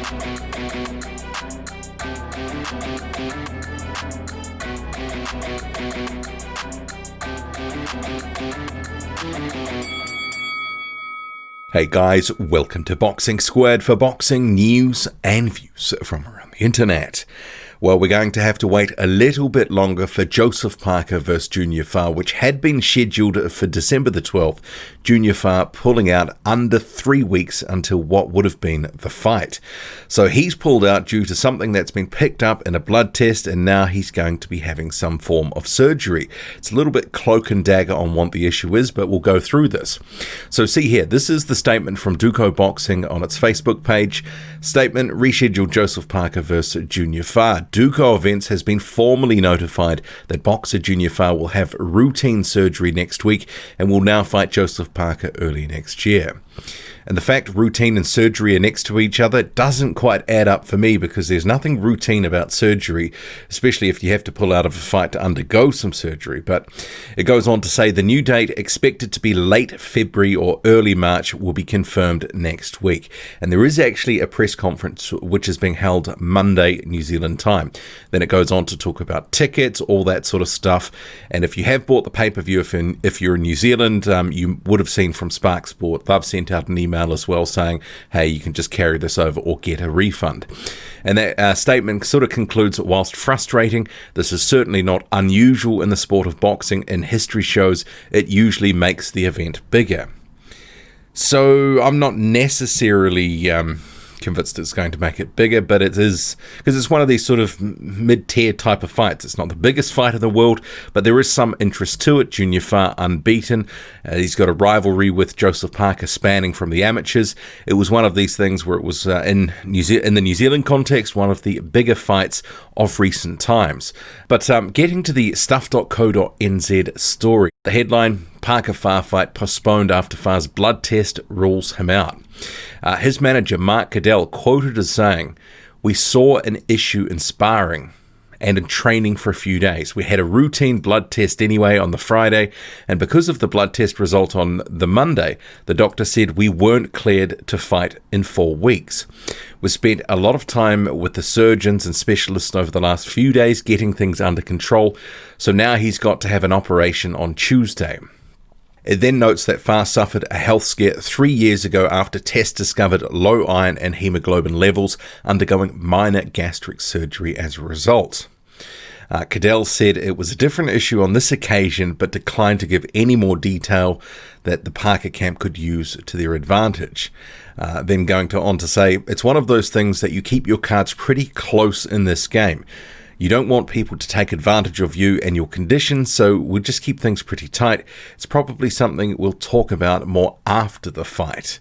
Hey guys, welcome to Boxing Squared for boxing news and views from around the internet. Well, we're going to have to wait a little bit longer for Joseph Parker vs Junior Fa, which had been scheduled for December the 12th. Junior Fa pulling out under 3 weeks until what would have been the fight. So he's pulled out due to something that's been picked up in a blood test, and now he's going to be having some form of surgery. It's a little bit cloak and dagger on what the issue is, but we'll go through this. So see here, this is the statement from Duco Boxing on its Facebook page. Statement: rescheduled Joseph Parker vs Junior Fa. Duco Events has been formally notified that boxer Junior Fa will have routine surgery next week and will now fight Joseph Parker early next year. And the fact routine and surgery are next to each other doesn't quite add up for me, because there's nothing routine about surgery, especially if you have to pull out of a fight to undergo some surgery. But it goes on to say the new date, expected to be late February or early March, will be confirmed next week. And there is actually a press conference which is being held Monday, New Zealand time. Then it goes on to talk about tickets, all that sort of stuff. And if you have bought the pay-per-view, if you're in New Zealand, you would have seen from Spark Sport, they've sent out an email as well saying, hey, you can just carry this over or get a refund. And that statement sort of concludes, whilst frustrating, this is certainly not unusual in the sport of boxing, and history shows it usually makes the event bigger. So I'm not necessarily convinced it's going to make it bigger, but it is, because it's one of these sort of mid-tier type of fights. It's not the biggest fight in the world, but there is some interest to it. Junior Fa unbeaten. He's got a rivalry with Joseph Parker spanning from the amateurs. It was one of these things where it was in the New Zealand context, one of the bigger fights of recent times. But getting to the stuff.co.nz story, the headline: Parker Fa fight postponed after Fa's blood test rules him out. His manager, Mark Cadell, quoted as saying, "We saw an issue in sparring and in training for a few days. We had a routine blood test anyway on the Friday, and because of the blood test result on the Monday, the doctor said we weren't cleared to fight in 4 weeks. We spent a lot of time with the surgeons and specialists over the last few days getting things under control, so now he's got to have an operation on Tuesday." It then notes that Fa suffered a health scare 3 years ago after tests discovered low iron and hemoglobin levels, undergoing minor gastric surgery as a result. Cadell said it was a different issue on this occasion, but declined to give any more detail that the Parker camp could use to their advantage. Then going on to say, it's one of those things that you keep your cards pretty close in this game. You don't want people to take advantage of you and your condition, so we'll just keep things pretty tight. It's probably something we'll talk about more after the fight.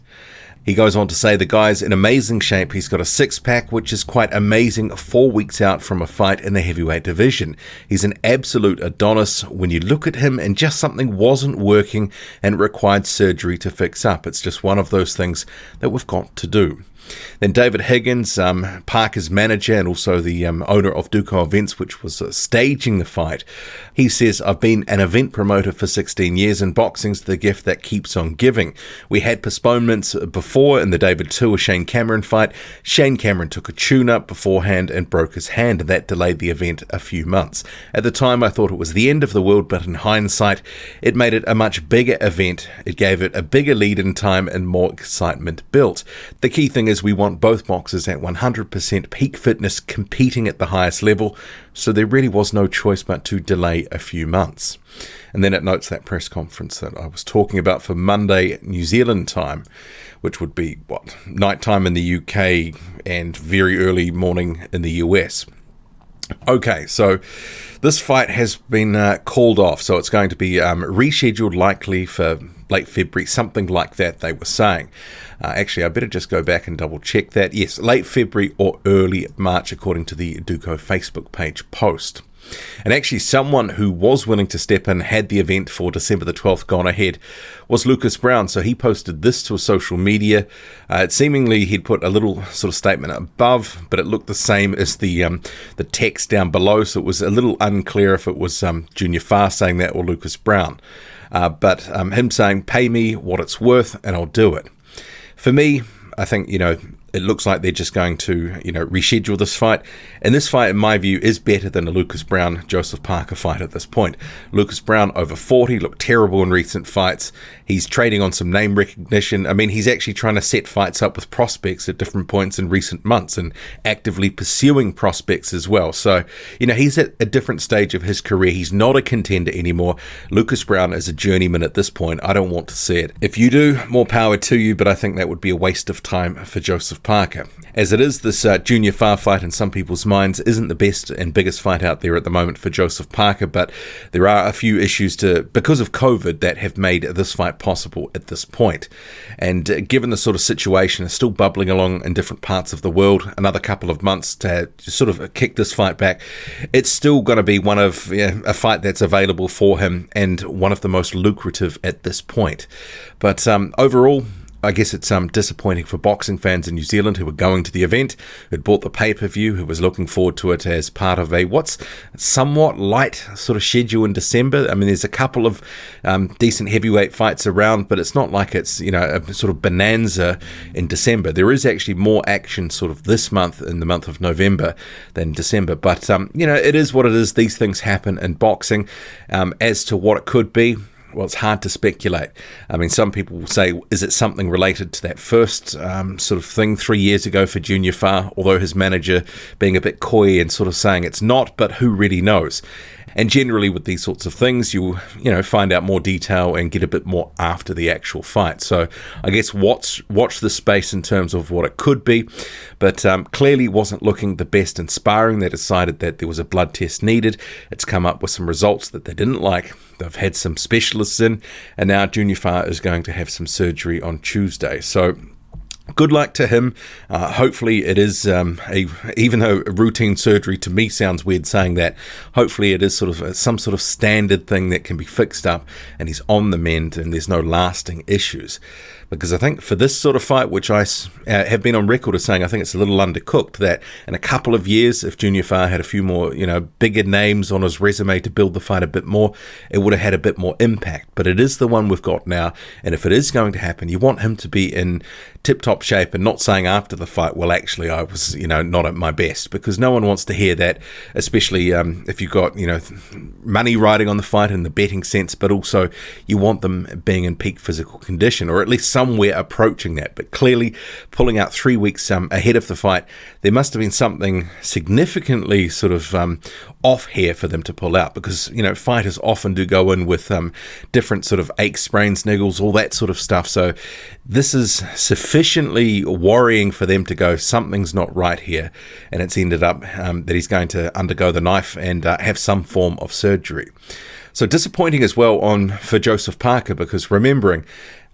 He goes on to say the guy's in amazing shape. He's got a six-pack, which is quite amazing 4 weeks out from a fight in the heavyweight division. He's an absolute Adonis when you look at him, and just something wasn't working and it required surgery to fix up. It's just one of those things that we've got to do. Then David Higgins, Parker's manager and also the owner of Duco Events, which was staging the fight, he says, "I've been an event promoter for 16 years and boxing's the gift that keeps on giving. We had postponements before in the David Tua Shane Cameron fight. Shane Cameron took a tune-up beforehand and broke his hand, and that delayed the event a few months. At the time I thought it was the end of the world, but in hindsight it made it a much bigger event. It gave it a bigger lead in time and more excitement built. The key thing is we want both boxers at 100% peak fitness competing at the highest level, so there really was no choice but to delay a few months." And then it notes that press conference that I was talking about for Monday, New Zealand time, which would be, night time in the UK and very early morning in the US. Okay, so this fight has been called off, so it's going to be rescheduled likely for late February, something like that they were saying. Actually, I better just go back and double check that. Yes, late February or early March, according to the Duco Facebook page post. And actually, someone who was willing to step in had the event for December the 12th gone ahead was Lucas Brown. So he posted this to social media. Seemingly, he'd put a little sort of statement above, but it looked the same as the text down below. So it was a little unclear if it was Junior Fa saying that or Lucas Brown. But him saying, "Pay me what it's worth and I'll do it." For me, I think, it looks like they're just going to, reschedule this fight. And this fight, in my view, is better than the Lucas Browne-Joseph Parker fight at this point. Lucas Browne, over 40, looked terrible in recent fights. He's trading on some name recognition. I mean, he's actually trying to set fights up with prospects at different points in recent months and actively pursuing prospects as well. So, he's at a different stage of his career. He's not a contender anymore. Lucas Browne is a journeyman at this point. I don't want to see it. If you do, more power to you, but I think that would be a waste of time for Joseph Parker. As it is, this Junior Fa fight in some people's minds isn't the best and biggest fight out there at the moment for Joseph Parker, but there are a few issues because of COVID that have made this fight possible at this point. And given the sort of situation is still bubbling along in different parts of the world, another couple of months to sort of kick this fight back, it's still going to be one of a fight that's available for him and one of the most lucrative at this point. But overall, I guess it's disappointing for boxing fans in New Zealand who were going to the event, who'd bought the pay-per-view, who was looking forward to it as part of a what's somewhat light sort of schedule in December. I mean, there's a couple of decent heavyweight fights around, but it's not like it's, a sort of bonanza in December. There is actually more action sort of this month, in the month of November, than December. But, it is what it is. These things happen in boxing. As to what it could be, well, it's hard to speculate. I mean, some people will say, is it something related to that first sort of thing 3 years ago for Junior Fa, although his manager being a bit coy and sort of saying it's not, but who really knows? And generally with these sorts of things, you'll, find out more detail and get a bit more after the actual fight. So I guess watch the space in terms of what it could be. But clearly wasn't looking the best in sparring. They decided that there was a blood test needed. It's come up with some results that they didn't like. They've had some specialists in, and now Junior Fa is going to have some surgery on Tuesday. So good luck to him. Hopefully it is even though routine surgery to me sounds weird saying that, hopefully it is sort of some sort of standard thing that can be fixed up and he's on the mend and there's no lasting issues. Because I think for this sort of fight, which I have been on record as saying I think it's a little undercooked, that in a couple of years, if Junior Fa had a few more, bigger names on his resume to build the fight a bit more, it would have had a bit more impact. But it is the one we've got now, and if it is going to happen, you want him to be in tip-top shape and not saying after the fight, well, actually, I was, not at my best, because no one wants to hear that, especially if you've got, money riding on the fight in the betting sense, but also you want them being in peak physical condition, or at least somewhere approaching that. But clearly pulling out 3 weeks ahead of the fight, there must have been something significantly sort of off here for them to pull out, because fighters often do go in with different sort of aches, sprains, niggles, all that sort of stuff. So this is sufficiently worrying for them to go, something's not right here, and it's ended up that he's going to undergo the knife and have some form of surgery. So disappointing as well for Joseph Parker, because remembering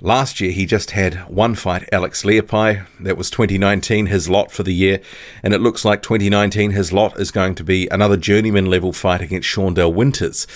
last year he just had one fight, Alex Leapai. That was 2019, his lot for the year. And it looks like 2019, his lot is going to be another journeyman level fight against Showdown Winters.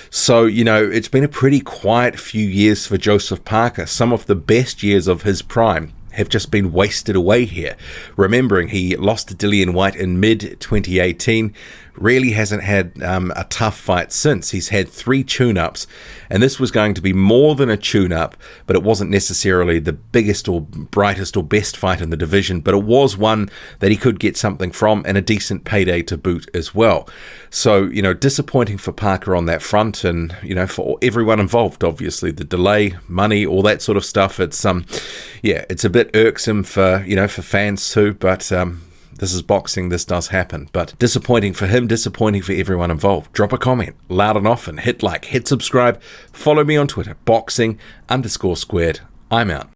So, it's been a pretty quiet few years for Joseph Parker. Some of the best years of his prime have just been wasted away here. Remembering he lost to Dillian White in mid-2018, really hasn't had a tough fight since. He's had 3 tune-ups, and this was going to be more than a tune-up, but it wasn't necessarily the biggest or brightest or best fight in the division, but it was one that he could get something from, and a decent payday to boot as well. So, disappointing for Parker on that front, and, for everyone involved, obviously, the delay, money, all that sort of stuff. It's, it's a bit irksome for, for fans too, but this is boxing, this does happen. But disappointing for him, disappointing for everyone involved. Drop a comment, loud and often, hit like, hit subscribe, follow me on Twitter, boxing_squared. I'm out.